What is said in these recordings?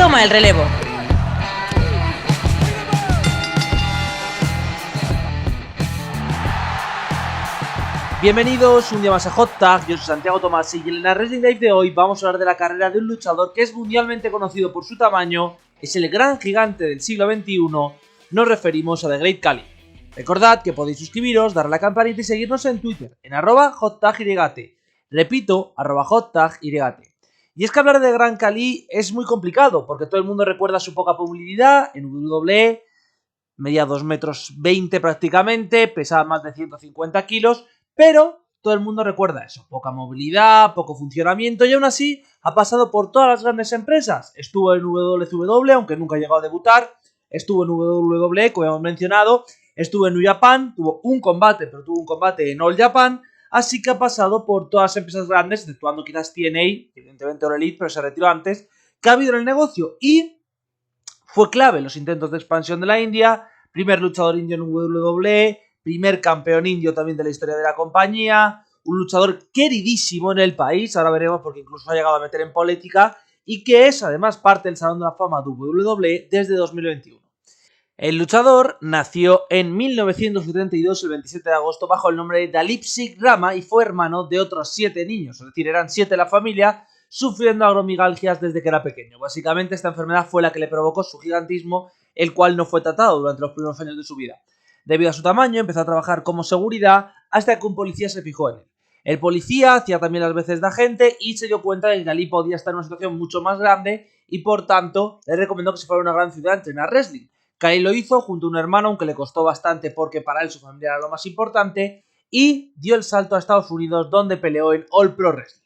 toma el relevo. Bienvenidos un día más a Hot Tag, yo soy Santiago Tomás y en la Wrestling Live de hoy vamos a hablar de la carrera de un luchador que es mundialmente conocido por su tamaño, es el gran gigante del siglo XXI, nos referimos a The Great Khali. Recordad que podéis suscribiros, darle a la campanita y seguirnos en Twitter, en @HotTagYT. Repito, @HotTagYT. Y es que hablar de Gran Khali es muy complicado, porque todo el mundo recuerda su poca movilidad en WWE, medía 2,20 metros prácticamente, pesaba más de 150 kilos, pero todo el mundo recuerda eso, poca movilidad, poco funcionamiento, y aún así ha pasado por todas las grandes empresas. Estuvo en WCW, aunque nunca llegó a debutar, estuvo en WWE, como hemos mencionado, estuvo en New Japan, tuvo un combate, pero tuvo un combate en All Japan, así que ha pasado por todas las empresas grandes, exceptuando quizás TNA, evidentemente All Elite, pero se retiró antes, que ha habido en el negocio, y fue clave en los intentos de expansión de la India, primer luchador indio en WWE, primer campeón indio también de la historia de la compañía, un luchador queridísimo en el país, ahora veremos porque incluso ha llegado a meter en política, y que es además parte del Salón de la Fama de WWE desde 2021. El luchador nació en 1972, el 27 de agosto, bajo el nombre de Dalip Singh Rama y fue hermano de otros 7 niños, es decir, eran 7 la familia, sufriendo agromigalgias desde que era pequeño. Básicamente esta enfermedad fue la que le provocó su gigantismo, el cual no fue tratado durante los primeros años de su vida. Debido a su tamaño empezó a trabajar como seguridad hasta que un policía se fijó en él. El policía hacía también las veces de agente y se dio cuenta de que Dalip podía estar en una situación mucho más grande y por tanto le recomendó que se fuera a una gran ciudad a entrenar wrestling. Khali lo hizo junto a un hermano, aunque le costó bastante porque para él su familia era lo más importante, y dio el salto a Estados Unidos donde peleó en All Pro Wrestling.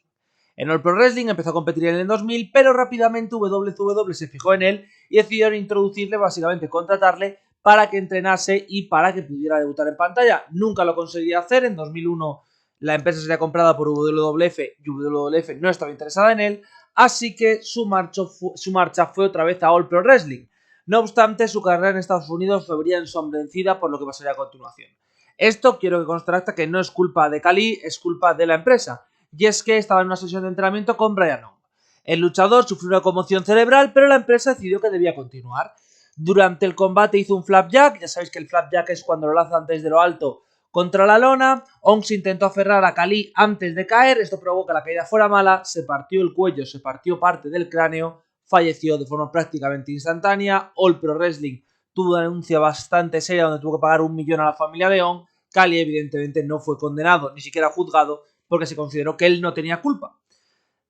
En All Pro Wrestling empezó a competir en el 2000, pero rápidamente WCW se fijó en él y decidieron introducirle, básicamente contratarle para que entrenase y para que pudiera debutar en pantalla. Nunca lo conseguía hacer, en 2001 la empresa sería comprada por WWF y WWF no estaba interesada en él, así que su marcha fue otra vez a All Pro Wrestling. No obstante, su carrera en Estados Unidos se vería ensombrecida por lo que pasaría a continuación. Esto quiero que conste que no es culpa de Khali, es culpa de la empresa. Y es que estaba en una sesión de entrenamiento con Brian Ong. El luchador sufrió una conmoción cerebral, pero la empresa decidió que debía continuar. Durante el combate hizo un flapjack, ya sabéis que el flapjack es cuando lo lanzan desde lo alto contra la lona. Ong se intentó aferrar a Khali antes de caer, esto provocó que la caída fuera mala, se partió el cuello, se partió parte del cráneo, falleció de forma prácticamente instantánea. All Pro Wrestling tuvo una denuncia bastante seria donde tuvo que pagar 1 millón a la familia de Ong. Khali evidentemente no fue condenado, ni siquiera juzgado, porque se consideró que él no tenía culpa.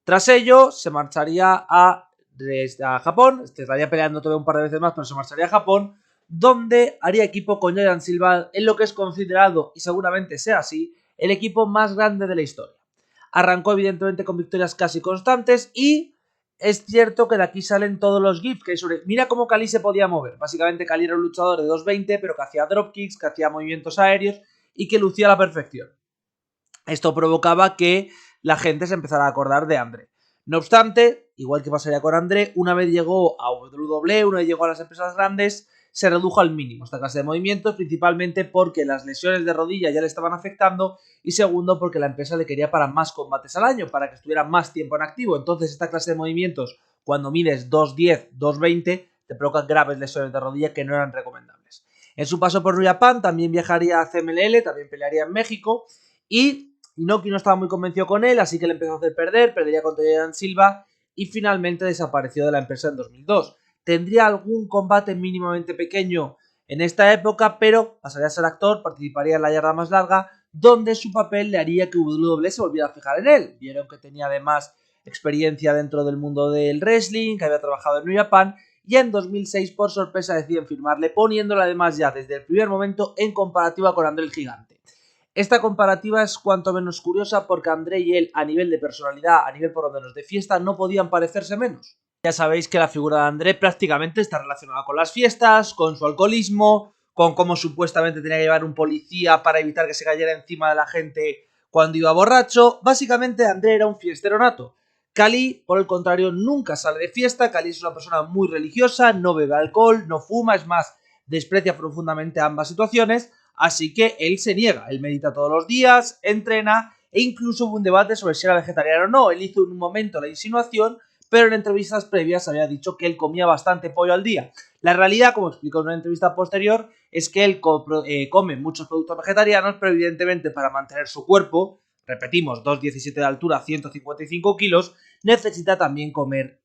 Tras ello, se marcharía a Japón, estaría peleando todavía un par de veces más, pero se marcharía a Japón, donde haría equipo con Giant Silva en lo que es considerado, y seguramente sea así, el equipo más grande de la historia. Arrancó evidentemente con victorias casi constantes y es cierto que de aquí salen todos los GIFs que hay sobre... Mira cómo Khali se podía mover. Básicamente Khali era un luchador de 2,20, pero que hacía dropkicks, que hacía movimientos aéreos y que lucía a la perfección. Esto provocaba que la gente se empezara a acordar de André. No obstante, igual que pasaría con André, una vez llegó a WWE, una vez llegó a las empresas grandes, se redujo al mínimo esta clase de movimientos, principalmente porque las lesiones de rodilla ya le estaban afectando y segundo porque la empresa le quería para más combates al año, para que estuviera más tiempo en activo. Entonces esta clase de movimientos, cuando mides 2,10, 2,20, te provocan graves lesiones de rodilla que no eran recomendables. En su paso por New Japan también viajaría a CMLL, también pelearía en México y Inoki no estaba muy convencido con él, así que le empezó a hacer perder, perdería contra Giant Silva y finalmente desapareció de la empresa en 2002. Tendría algún combate mínimamente pequeño en esta época, pero pasaría a ser actor, participaría en la yarda más larga, donde su papel le haría que WWE se volviera a fijar en él. Vieron que tenía además experiencia dentro del mundo del wrestling, que había trabajado en New Japan, y en 2006 por sorpresa deciden firmarle, poniéndolo además ya desde el primer momento en comparativa con André el Gigante. Esta comparativa es cuanto menos curiosa porque André y él, a nivel de personalidad, a nivel por lo menos de fiesta, no podían parecerse menos. Ya sabéis que la figura de André prácticamente está relacionada con las fiestas, con su alcoholismo, con cómo supuestamente tenía que llevar un policía para evitar que se cayera encima de la gente cuando iba borracho. Básicamente André era un fiestero nato. Khali, por el contrario, nunca sale de fiesta. Khali es una persona muy religiosa, no bebe alcohol, no fuma, es más, desprecia profundamente ambas situaciones. Así que él se niega, él medita todos los días, entrena e incluso hubo un debate sobre si era vegetariano o no. Él hizo en un momento la insinuación, pero en entrevistas previas había dicho que él comía bastante pollo al día. La realidad, como explicó en una entrevista posterior, es que él come muchos productos vegetarianos, pero evidentemente para mantener su cuerpo, repetimos, 2,17 de altura, 155 kilos, necesita también comer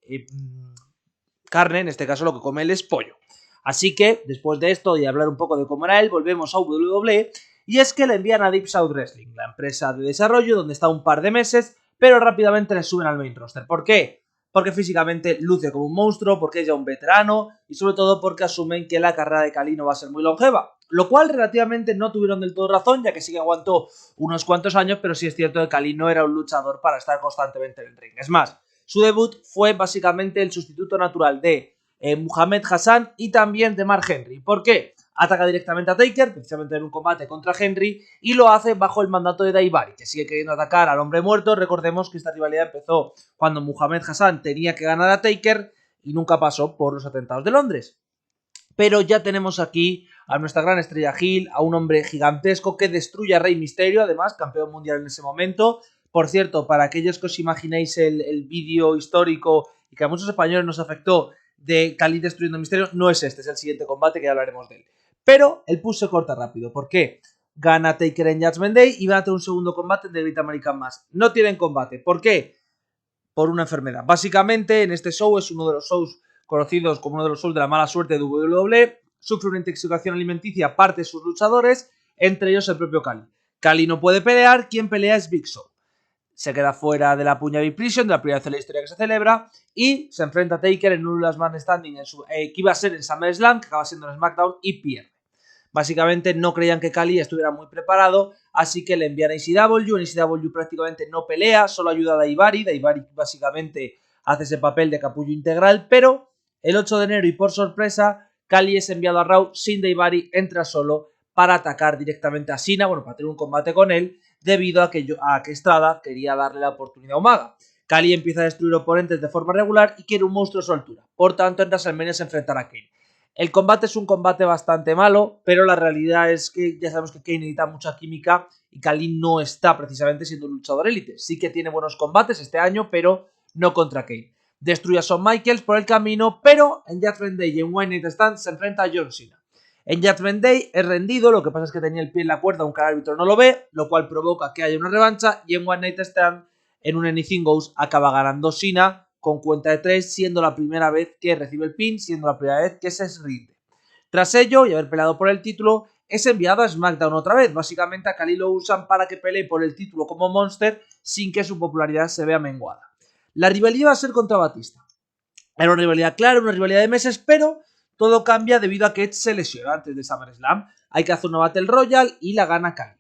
carne, en este caso lo que come él es pollo. Así que, después de esto y hablar un poco de cómo era él, volvemos a WWE, y es que le envían a Deep South Wrestling, la empresa de desarrollo, donde está un par de meses, pero rápidamente le suben al main roster. ¿Por qué? Porque físicamente luce como un monstruo, porque es ya un veterano, y sobre todo porque asumen que la carrera de Khali no va a ser muy longeva. Lo cual relativamente no tuvieron del todo razón, ya que sí que aguantó unos cuantos años, pero sí es cierto que Khali no era un luchador para estar constantemente en el ring. Es más, su debut fue básicamente el sustituto natural de Muhammad Hassan y también de Mark Henry. ¿Por qué? Ataca directamente a Taker, precisamente en un combate contra Henry, y lo hace bajo el mandato de Daivari, que sigue queriendo atacar al hombre muerto. Recordemos que esta rivalidad empezó cuando Muhammad Hassan tenía que ganar a Taker y nunca pasó por los atentados de Londres. Pero ya tenemos aquí a nuestra gran estrella Hill, a un hombre gigantesco que destruye a Rey Mysterio, además campeón mundial en ese momento. Por cierto, para aquellos que os imaginéis el vídeo histórico y que a muchos españoles nos afectó de Khali destruyendo a Mysterio, no es este, es el siguiente combate que ya hablaremos de él. Pero el push se corta rápido. ¿Por qué? Gana Taker en Judgment Day y van a tener un segundo combate en The Great American Mass. No tienen combate. ¿Por qué? Por una enfermedad. Básicamente, en este show es uno de los shows conocidos como uno de los shows de la mala suerte de WWE. Sufre una intoxicación alimenticia parte de sus luchadores, entre ellos el propio Khali. Khali no puede pelear, quien pelea es Big Show. Se queda fuera de la Punjabi Prison, de la primera vez en la historia que se celebra, y se enfrenta a Taker en un Last Man Standing que iba a ser en SummerSlam, que acaba siendo en SmackDown, y pierde. Básicamente no creían que Khali estuviera muy preparado, así que le envían a ECW. En ECW prácticamente no pelea, solo ayuda a Daivari. Daivari básicamente hace ese papel de capullo integral, pero el 8 de enero y por sorpresa, Khali es enviado a Raw sin Daivari, entra solo para atacar directamente a Cena, bueno, para tener un combate con él, debido a que Estrada quería darle la oportunidad a Umaga. Khali empieza a destruir oponentes de forma regular y quiere un monstruo a su altura. Por tanto, en WrestleMania se enfrentará a Kane. El combate es un combate bastante malo, pero la realidad es que ya sabemos que Kane necesita mucha química y Khali no está precisamente siendo un luchador élite. Sí que tiene buenos combates este año, pero no contra Kane. Destruye a Shawn Michaels por el camino, pero en Judgment Day y en One Night Stand se enfrenta a John Cena. En Judgment Day es rendido, lo que pasa es que tenía el pie en la cuerda, aunque el árbitro no lo ve, lo cual provoca que haya una revancha, y en One Night Stand, en un Anything Goes, acaba ganando Cena con cuenta de 3, siendo la primera vez que recibe el pin, siendo la primera vez que se rinde. Tras ello, y haber peleado por el título, es enviado a SmackDown otra vez. Básicamente a Khali lo usan para que pelee por el título como Monster sin que su popularidad se vea menguada. La rivalidad va a ser contra Batista. Era una rivalidad clara, una rivalidad de meses, pero todo cambia debido a que Edge se lesionó antes de SummerSlam. Hay que hacer una Battle Royale y la gana Khali.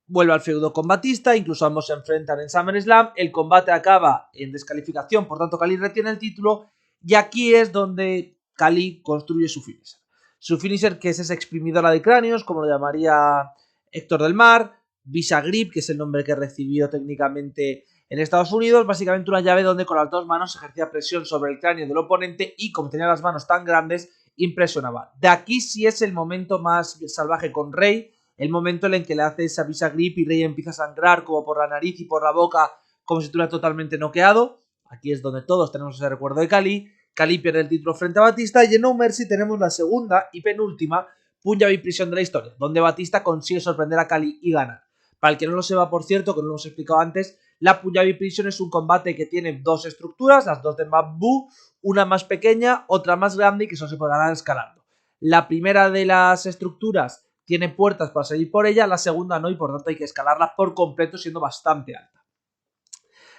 Vuelve al feudo con Batista, incluso ambos se enfrentan en SummerSlam. El combate acaba en descalificación, por tanto Khali retiene el título. Y aquí es donde Khali construye su finisher. Su finisher, que es esa exprimidora de cráneos, como lo llamaría Héctor del Mar. Visa Grip, que es el nombre que recibió técnicamente en Estados Unidos. Básicamente una llave donde con las dos manos ejercía presión sobre el cráneo del oponente y como tenía las manos tan grandes, impresionaba. De aquí sí es el momento más salvaje con Rey, el momento en el que le hace esa Visa Grip y Rey empieza a sangrar como por la nariz y por la boca, como si estuviera totalmente noqueado. Aquí es donde todos tenemos ese recuerdo de Khali. Khali pierde el título frente a Batista y en No Mercy tenemos la segunda y penúltima Punjabi Prison de la historia, donde Batista consigue sorprender a Khali y ganar. Para el que no lo sepa, por cierto, que no lo hemos explicado antes, la Punjabi Prison es un combate que tiene dos estructuras, las dos de bambú, una más pequeña, otra más grande y que solo se puede ganar escalando. La primera de las estructuras tiene puertas para salir por ella, la segunda no, y por tanto hay que escalarla por completo siendo bastante alta.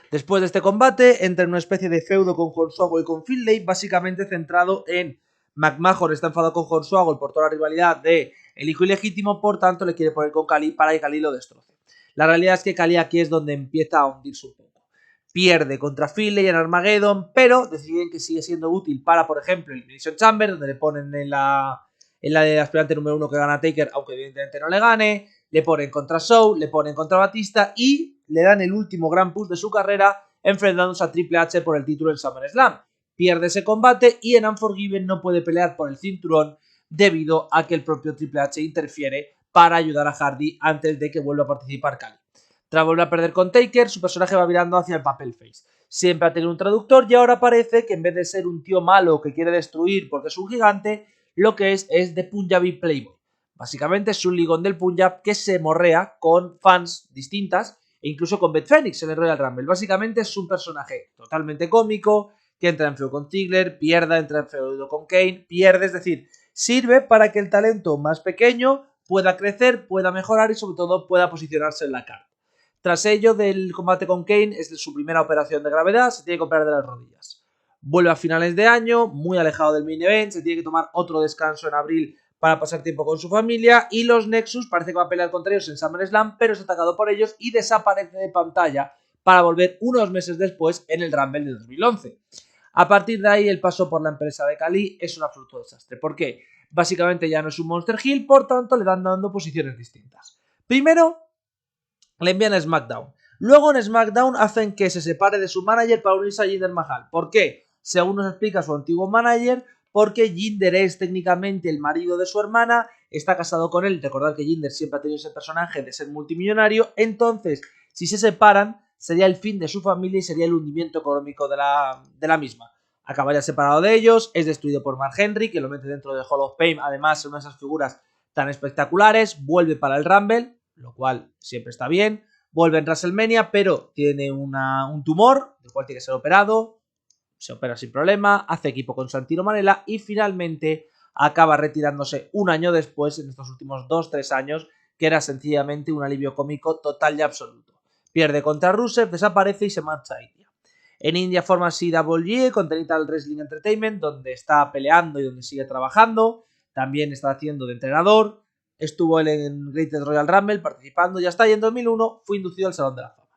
Después de este combate entra en una especie de feudo con Hornswoggle y con Finlay, básicamente centrado en McMahon está enfadado con Hornswoggle por toda la rivalidad de el hijo ilegítimo, por tanto le quiere poner con Khali para que Khali lo destroce. La realidad es que Khali aquí es donde empieza a hundirse un poco. Pierde contra Finlay en Armageddon, pero deciden que sigue siendo útil para, por ejemplo, el Elimination Chamber, donde le ponen en la de aspirante número 1 que gana Taker, aunque evidentemente no le gane, le ponen contra Show, le ponen contra Batista y le dan el último gran push de su carrera enfrentándose a Triple H por el título en SummerSlam. Pierde ese combate y en Unforgiven no puede pelear por el cinturón debido a que el propio Triple H interfiere para ayudar a Hardy antes de que vuelva a participar Khali. Tras volver a perder con Taker, su personaje va virando hacia el papel face. siempre ha tenido un traductor y ahora parece que en vez de ser un tío malo que quiere destruir porque es un gigante, lo que es de Punjabi Playboy. Básicamente es un ligón del Punjab que se morrea con fans distintas e incluso con Beth Phoenix en el Royal Rumble. Básicamente es un personaje totalmente cómico que entra en feudo con Ziggler, entra en feudo con Kane, pierde, es decir, sirve para que el talento más pequeño pueda crecer, pueda mejorar y sobre todo pueda posicionarse en la carta. Tras ello del combate con Kane es de su primera operación de gravedad, se tiene que operar de las rodillas. Vuelve a finales de año, muy alejado del main event, se tiene que tomar otro descanso en abril para pasar tiempo con su familia y los Nexus parece que va a pelear contra ellos en SummerSlam, pero es atacado por ellos y desaparece de pantalla para volver unos meses después en el Rumble de 2011. A partir de ahí el paso por la empresa de Khali es un absoluto desastre. ¿Por qué? Básicamente ya no es un Monster Heel, por tanto le dan dando posiciones distintas. Primero le envían a SmackDown. Luego en SmackDown hacen que se separe de su manager para unirse a Jinder Mahal. ¿Por qué? Según nos explica su antiguo manager, porque Jinder es técnicamente el marido de su hermana, está casado con él. Recordad que Jinder siempre ha tenido ese personaje de ser multimillonario. Entonces, si se separan, sería el fin de su familia y sería el hundimiento económico de la misma. Acabaría separado de ellos, es destruido por Mark Henry, que lo mete dentro de Hall of Fame, además es una de esas figuras tan espectaculares, vuelve para el Rumble, lo cual siempre está bien, vuelve en WrestleMania, pero tiene un tumor, del cual tiene que ser operado, se opera sin problema, hace equipo con Santino Marella y finalmente acaba retirándose un año después, en estos últimos 2-3 años, que era sencillamente un alivio cómico total y absoluto. Pierde contra Rusev, desaparece y se marcha a India. En India forma CWE con Continental Wrestling Entertainment, donde está peleando y donde sigue trabajando. También está haciendo de entrenador. Estuvo él en Greatest Royal Rumble participando. Ya está, y en 2001 fue inducido al Salón de la Fama.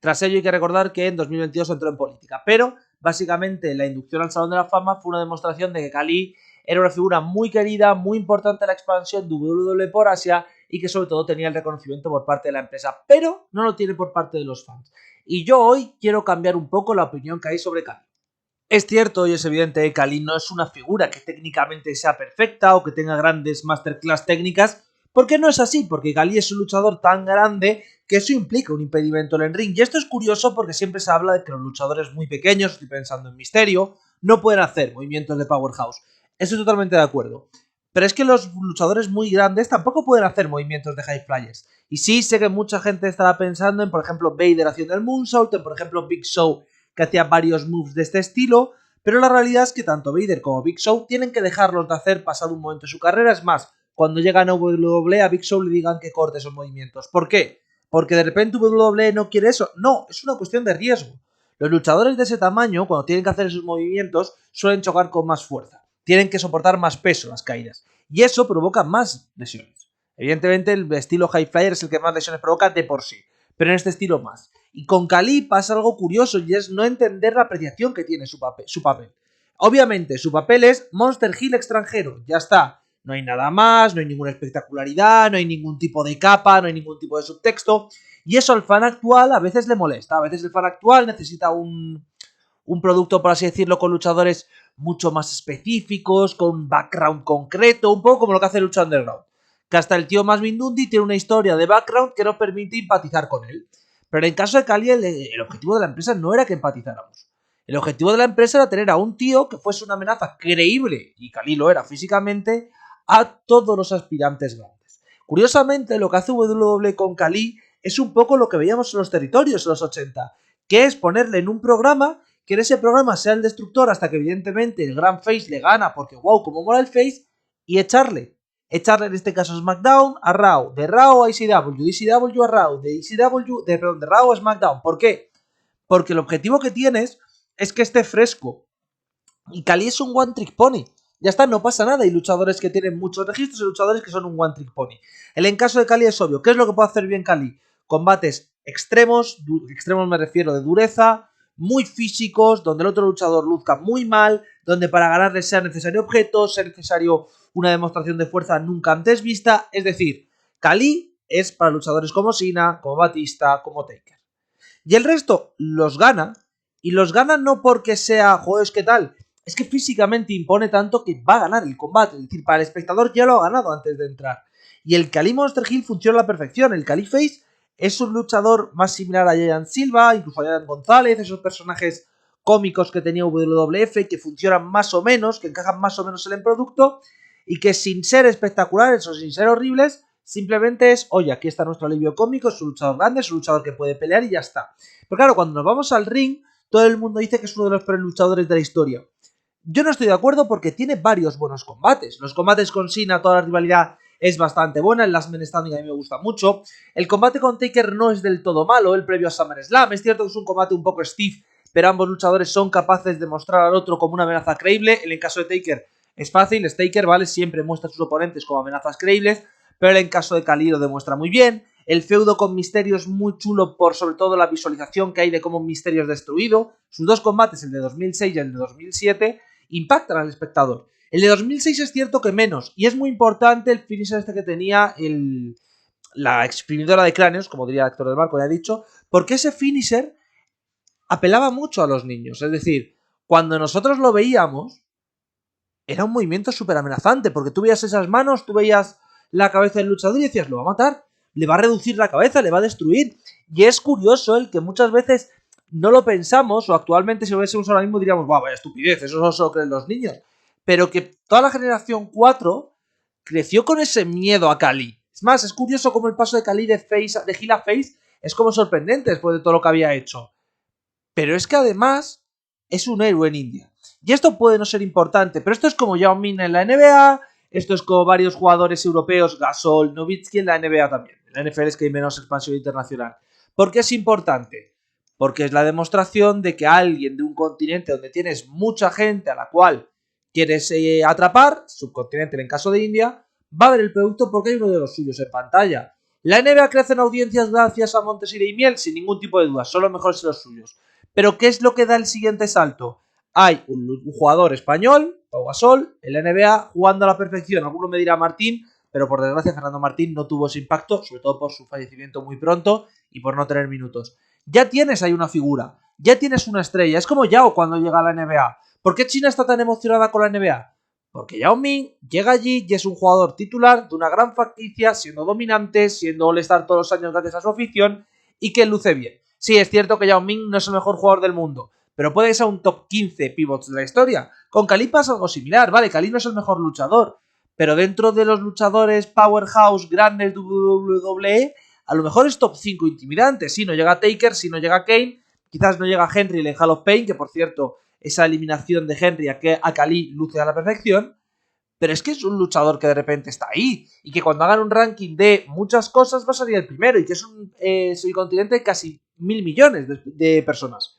Tras ello hay que recordar que en 2022 entró en política, pero básicamente la inducción al Salón de la Fama fue una demostración de que Khali era una figura muy querida, muy importante en la expansión de WWE por Asia y que sobre todo tenía el reconocimiento por parte de la empresa, pero no lo tiene por parte de los fans. Y yo hoy quiero cambiar un poco la opinión que hay sobre Khali. Es cierto y es evidente que Khali no es una figura que técnicamente sea perfecta o que tenga grandes masterclass técnicas, porque no es así, porque Khali es un luchador tan grande que eso implica un impedimento en el ring. Y esto es curioso porque siempre se habla de que los luchadores muy pequeños, estoy pensando en Mysterio, no pueden hacer movimientos de Powerhouse. Estoy totalmente de acuerdo. Pero es que los luchadores muy grandes tampoco pueden hacer movimientos de High Flyers. Y sí, sé que mucha gente estará pensando en, por ejemplo, Vader haciendo el Moonsault, en, por ejemplo, Big Show, que hacía varios moves de este estilo, pero la realidad es que tanto Vader como Big Show tienen que dejarlos de hacer pasado un momento de su carrera. Es más, cuando llegan a WWE a Big Show le digan que corte esos movimientos. ¿Por qué? ¿Porque de repente WWE no quiere eso? No, es una cuestión de riesgo. Los luchadores de ese tamaño, cuando tienen que hacer esos movimientos, suelen chocar con más fuerza. Tienen que soportar más peso las caídas. Y eso provoca más lesiones. Evidentemente el estilo High Flyer es el que más lesiones provoca de por sí, pero en este estilo más. Y con Khali pasa algo curioso y es no entender la apreciación que tiene su papel. Obviamente su papel es Monster Heel extranjero, ya está. No hay nada más, no hay ninguna espectacularidad, no hay ningún tipo de capa, no hay ningún tipo de subtexto. Y eso al fan actual a veces le molesta. A veces el fan actual necesita un producto, por así decirlo, con luchadores mucho más específicos, con un background concreto, un poco como lo que hace Lucha Underground. Que hasta el tío más Mindundi tiene una historia de background que nos permite empatizar con él. Pero en el caso de Khali, el objetivo de la empresa no era que empatizáramos. El objetivo de la empresa era tener a un tío que fuese una amenaza creíble, y Khali lo era físicamente, a todos los aspirantes grandes. Curiosamente, lo que hace WWE con Khali es un poco lo que veíamos en los territorios en los 80, que es ponerle en un programa, que en ese programa sea el destructor hasta que evidentemente el gran face le gana porque wow, como mola el face, y echarle en este caso a SmackDown a Raw, de Raw a ECW, de ECW a Raw, de Raw a SmackDown. ¿Por qué? Porque el objetivo que tienes es que esté fresco. Y Khali es un one trick pony. Ya está, no pasa nada. Hay luchadores que tienen muchos registros y luchadores que son un one trick pony. En caso de Khali es obvio. ¿Qué es lo que puede hacer bien Khali? Combates extremos me refiero de dureza, muy físicos, donde el otro luchador luzca muy mal, donde para ganarle sea necesario objetos, sea necesario una demostración de fuerza nunca antes vista. Es decir, Khali es para luchadores como Cena, como Batista, como Taker. Y el resto los gana, y los gana no porque sea, joder, ¿qué tal? Es que físicamente impone tanto que va a ganar el combate. Es decir, para el espectador ya lo ha ganado antes de entrar. Y el Khali Monster Heel funciona a la perfección. El Khali Face Es un luchador más similar a Giant Silva, incluso a Giant González, esos personajes cómicos que tenía WWF, que funcionan más o menos, que encajan más o menos en el producto, y que sin ser espectaculares o sin ser horribles, simplemente es, oye, aquí está nuestro alivio cómico, es un luchador grande, es un luchador que puede pelear y ya está. Pero claro, cuando nos vamos al ring, todo el mundo dice que es uno de los peores luchadores de la historia. Yo no estoy de acuerdo porque tiene varios buenos combates. Los combates con Cena, toda la rivalidad es bastante buena. El Last Man Standing a mí me gusta mucho. El combate con Taker no es del todo malo, el previo a SummerSlam. Es cierto que es un combate un poco stiff, pero ambos luchadores son capaces de mostrar al otro como una amenaza creíble. En el caso de Taker es fácil, es Taker, ¿vale? Siempre muestra a sus oponentes como amenazas creíbles, pero en el caso de Khali lo demuestra muy bien. El feudo con Mysterio es muy chulo por sobre todo la visualización que hay de cómo Mysterio es destruido. Sus dos combates, el de 2006 y el de 2007, impactan al espectador. El de 2006 es cierto que menos, y es muy importante el finisher este que tenía la exprimidora de cráneos, como diría el actor del barco, ya he dicho, porque ese finisher apelaba mucho a los niños. Es decir, cuando nosotros lo veíamos, era un movimiento súper amenazante, porque tú veías esas manos, tú veías la cabeza del luchador y decías, lo va a matar, le va a reducir la cabeza, le va a destruir. Y es curioso el que muchas veces no lo pensamos, o actualmente si lo hubiésemos ahora mismo diríamos, vaya estupidez, eso solo creen los niños. Pero que toda la generación 4 creció con ese miedo a Khali. Es más, es curioso como el paso de Khali de heel a face es como sorprendente después de todo lo que había hecho. Pero es que además es un héroe en India. Y esto puede no ser importante, pero esto es como Yao Ming en la NBA, esto es como varios jugadores europeos, Gasol, Nowitzki en la NBA también. En la NFL es que hay menos expansión internacional. ¿Por qué es importante? Porque es la demostración de que alguien de un continente donde tienes mucha gente a la cual quieres atrapar, subcontinente en el caso de India, va a ver el producto porque hay uno de los suyos en pantalla. La NBA crece en audiencias gracias a Montes y Miel, sin ningún tipo de duda, son los mejores de los suyos. Pero ¿qué es lo que da el siguiente salto? Hay un jugador español, Pau Gasol, en la NBA, jugando a la perfección. Alguno me dirá Martín, pero por desgracia Fernando Martín no tuvo ese impacto, sobre todo por su fallecimiento muy pronto y por no tener minutos. Ya tienes ahí una figura, ya tienes una estrella. Es como Yao cuando llega a la NBA. ¿Por qué China está tan emocionada con la NBA? Porque Yao Ming llega allí y es un jugador titular de una gran franquicia, siendo dominante, siendo All-Star todos los años gracias a su afición y que luce bien. Sí, es cierto que Yao Ming no es el mejor jugador del mundo, pero puede ser un top 15 pivots de la historia. Con Khali pasa algo similar, vale, Khali no es el mejor luchador, pero dentro de los luchadores powerhouse grandes de WWE, a lo mejor es top 5 intimidante. Si no llega Taker, si no llega Kane, quizás no llega Henry en Hall of Pain, que por cierto, esa eliminación de Henry a Khali luce a la perfección, pero es que es un luchador que de repente está ahí, y que cuando hagan un ranking de muchas cosas va a salir el primero, y que es un subcontinente de casi 1.000 millones de personas.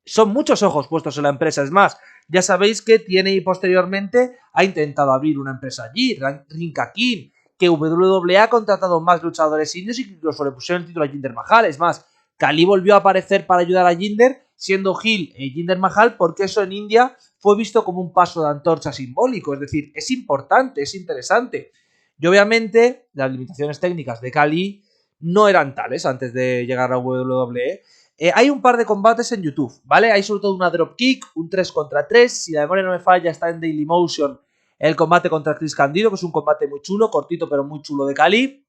Son muchos ojos puestos en la empresa. Es más, ya sabéis que tiene y posteriormente ha intentado abrir una empresa allí, Rinkakin, que WWE ha contratado más luchadores indios y que incluso le pusieron el título a Jinder Mahal. Es más, Khali volvió a aparecer para ayudar a Jinder, siendo heel Jinder Mahal, porque eso en India fue visto como un paso de antorcha simbólico. Es decir, es importante, es interesante. Y obviamente las limitaciones técnicas de Khali no eran tales antes de llegar a WWE. Hay un par de combates en YouTube, ¿vale? Hay sobre todo una dropkick, un 3 contra 3. Si la memoria no me falla, está en Dailymotion el combate contra Chris Candido, que es un combate muy chulo, cortito pero muy chulo de Khali.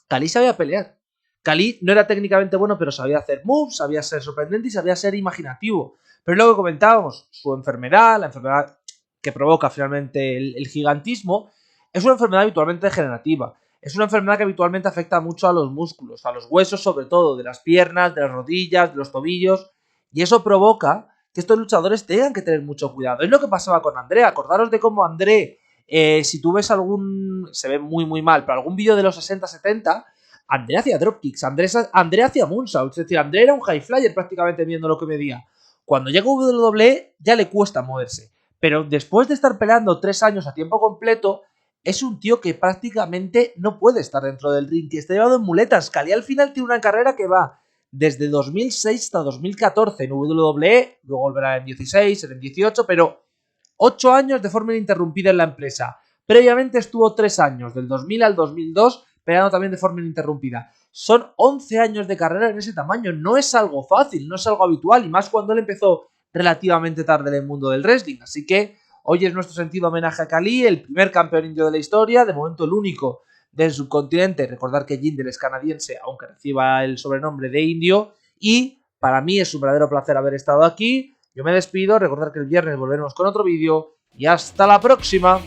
Khali sabía pelear. Khali no era técnicamente bueno, pero sabía hacer moves, sabía ser sorprendente y sabía ser imaginativo. Pero luego comentábamos, su enfermedad, la enfermedad que provoca finalmente el gigantismo, es una enfermedad habitualmente degenerativa. Es una enfermedad que habitualmente afecta mucho a los músculos, a los huesos sobre todo, de las piernas, de las rodillas, de los tobillos, y eso provoca que estos luchadores tengan que tener mucho cuidado. Es lo que pasaba con André. Acordaros de cómo André, si tú ves algún, se ve muy muy mal, pero algún vídeo de los 60-70, André hacía dropkicks, André hacía moonsaults, es decir, André era un high flyer prácticamente viendo lo que medía. Cuando llega WWE ya le cuesta moverse, pero después de estar peleando 3 años a tiempo completo, es un tío que prácticamente no puede estar dentro del ring, que está llevado en muletas. Khali al final tiene una carrera que va desde 2006 hasta 2014 en WWE, luego volverá en 16, en 18, pero 8 años de forma ininterrumpida en la empresa. Previamente estuvo 3 años, del 2000 al 2002, peleando también de forma ininterrumpida. Son 11 años de carrera en ese tamaño, no es algo fácil, no es algo habitual, y más cuando él empezó relativamente tarde en el mundo del wrestling. Así que hoy es nuestro sentido homenaje a Khali, el primer campeón indio de la historia, de momento el único del subcontinente. Recordar que Jinder es canadiense, aunque reciba el sobrenombre de indio. Y para mí es un verdadero placer haber estado aquí. Yo me despido, recordar que el viernes volveremos con otro vídeo y hasta la próxima.